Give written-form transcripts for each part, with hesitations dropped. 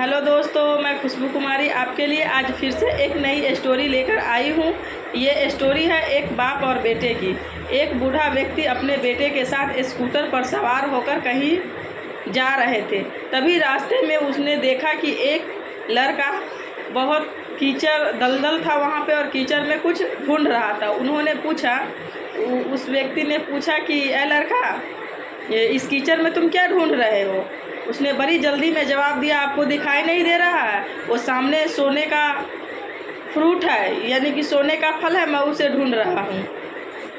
Hello दोस्तों, मैं खुशबू कुमारी आपके लिए आज फिर से एक नई स्टोरी लेकर आई हूँ। ये स्टोरी है एक बाप और बेटे की। एक बूढ़ा व्यक्ति अपने बेटे के साथ स्कूटर पर सवार होकर कहीं जा रहे थे। तभी रास्ते में उसने देखा कि एक लड़का बहुत कीचड़ दलदल था वहाँ पे और कीचड़ में कुछ ढूंढ रहा था। उन्होंने पूछा, उस व्यक्ति ने पूछा कि ए लड़का, इस कीचड़ में तुम क्या ढूंढ रहे हो? उसने बड़ी जल्दी में जवाब दिया, आपको दिखाई नहीं दे रहा है? वो सामने सोने का फ्रूट है, यानी कि सोने का फल है, मैं उसे ढूंढ रहा हूँ।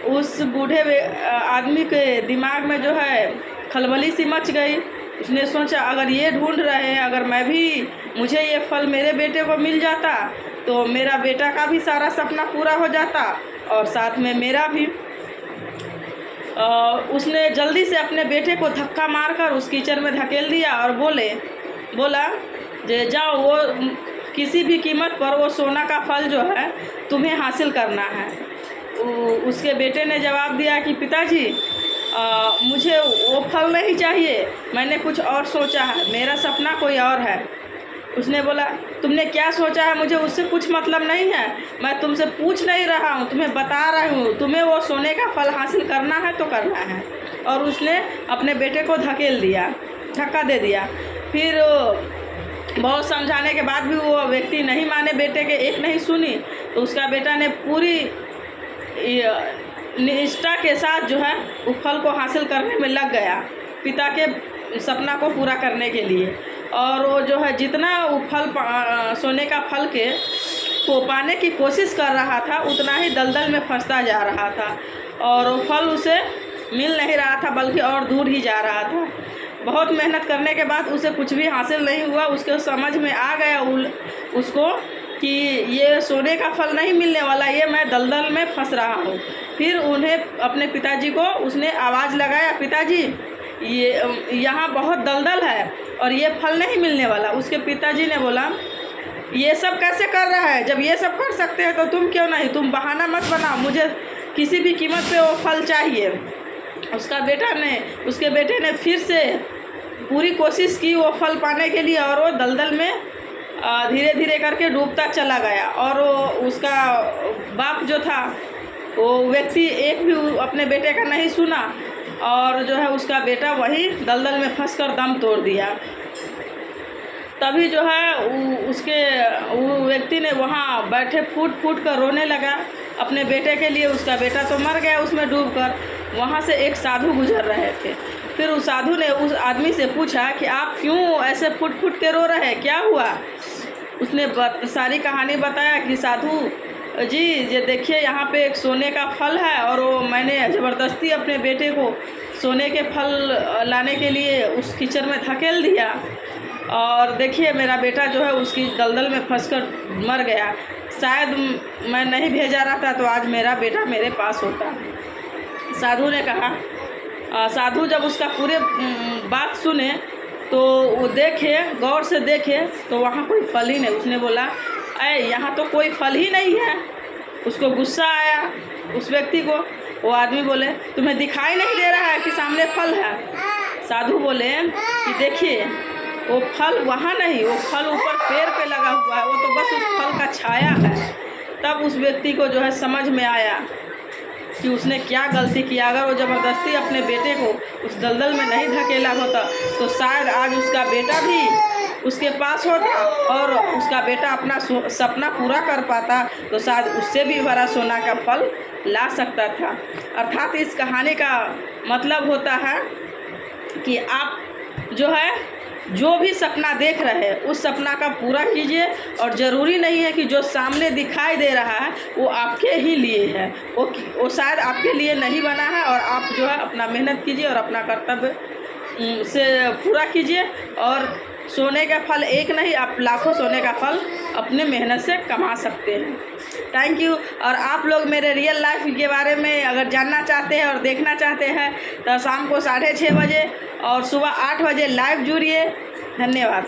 उस बूढ़े आदमी के दिमाग में जो है खलबली सी मच गई। उसने सोचा, अगर ये ढूंढ रहे हैं, अगर मुझे ये फल मेरे बेटे को मिल जाता तो मेरा बेटा का भी सारा सपना पूरा हो जाता और साथ में मेरा भी। उसने जल्दी से अपने बेटे को धक्का मारकर उस कीचड़ में धकेल दिया और बोला जे जाओ, वो किसी भी कीमत पर वो सोना का फल जो है तुम्हें हासिल करना है। उसके बेटे ने जवाब दिया कि पिताजी, मुझे वो फल नहीं चाहिए, मैंने कुछ और सोचा है, मेरा सपना कोई और है। उसने बोला, तुमने क्या सोचा है मुझे उससे कुछ मतलब नहीं है, मैं तुमसे पूछ नहीं रहा हूँ, तुम्हें बता रही हूँ, तुम्हें वो सोने का फल हासिल करना है तो करना है। और उसने अपने बेटे को धक्का दे दिया। फिर बहुत समझाने के बाद भी वो व्यक्ति नहीं माने, बेटे के एक नहीं सुनी, तो उसका बेटा ने पूरी निष्ठा के साथ जो है उस फल को हासिल करने में लग गया, पिता के सपना को पूरा करने के लिए। और वो जो है जितना वो सोने का फल को पाने की कोशिश कर रहा था, उतना ही दलदल में फंसता जा रहा था और वो फल उसे मिल नहीं रहा था, बल्कि और दूर ही जा रहा था। बहुत मेहनत करने के बाद उसे कुछ भी हासिल नहीं हुआ। उसके समझ में आ गया उसको कि ये सोने का फल नहीं मिलने वाला, ये मैं दलदल में फंस रहा हूँ। फिर उन्हें अपने पिताजी को उसने आवाज़ लगाया, पिताजी ये यहाँ बहुत दलदल है और ये फल नहीं मिलने वाला। उसके पिताजी ने बोला, ये सब कैसे कर रहा है? जब ये सब कर सकते हैं तो तुम क्यों नहीं? तुम बहाना मत बनाओ, मुझे किसी भी कीमत पे वो फल चाहिए। उसके बेटे ने फिर से पूरी कोशिश की वो फल पाने के लिए और वो दलदल में धीरे धीरे करके डूबता चला गया। और उसका बाप जो था, वो व्यक्ति एक भी अपने बेटे का नहीं सुना और जो है उसका बेटा वहीं दलदल में फंसकर दम तोड़ दिया। तभी जो है वो व्यक्ति ने वहाँ बैठे फूट कर रोने लगा अपने बेटे के लिए। उसका बेटा तो मर गया उसमें डूबकर। वहाँ से एक साधु गुजर रहे थे। फिर उस साधु ने उस आदमी से पूछा कि आप क्यों ऐसे फूट के रो रहे हैं, क्या हुआ? उसने सारी कहानी बताया कि साधु जी, ये देखिए, यहाँ पे एक सोने का फल है और वो मैंने ज़बरदस्ती अपने बेटे को सोने के फल लाने के लिए उस कीचड़ में धकेल दिया और देखिए मेरा बेटा जो है उसकी दलदल में फंसकर मर गया। शायद मैं नहीं भेजा रहता तो आज मेरा बेटा मेरे पास होता। साधु ने कहा। साधु जब उसका पूरे बात सुने तो वो गौर से देखे तो वहाँ कोई फल ही नहीं। उसने बोला, यहाँ तो कोई फल ही नहीं है। उसको गुस्सा आया उस व्यक्ति को। वो आदमी बोले, तुम्हें दिखाई नहीं दे रहा है कि सामने फल है? साधु बोले कि देखिए, वो फल वहाँ नहीं, वो फल ऊपर पेड़ पे लगा हुआ है, वो तो बस उस फल का छाया है। तब उस व्यक्ति को जो है समझ में आया कि उसने क्या गलती किया। अगर वो ज़बरदस्ती अपने बेटे को उस दलदल में नहीं धकेला होता तो शायद आज उसका बेटा भी उसके पास होता और उसका बेटा अपना सपना पूरा कर पाता, तो शायद उससे भी बड़ा सोना का फल ला सकता था। अर्थात इस कहानी का मतलब होता है कि आप जो भी सपना देख रहे हैं उस सपना का पूरा कीजिए। और ज़रूरी नहीं है कि जो सामने दिखाई दे रहा है वो आपके ही लिए है, वो शायद आपके लिए नहीं बना है। और आप जो है अपना मेहनत कीजिए और अपना कर्तव्य से पूरा कीजिए और सोने का फल एक नहीं, आप लाखों सोने का फल अपने मेहनत से कमा सकते हैं। Thank you. और आप लोग मेरे रियल लाइफ के बारे में अगर जानना चाहते हैं और देखना चाहते हैं तो शाम को 6:30 बजे और सुबह 8 बजे लाइव जुड़िए। धन्यवाद।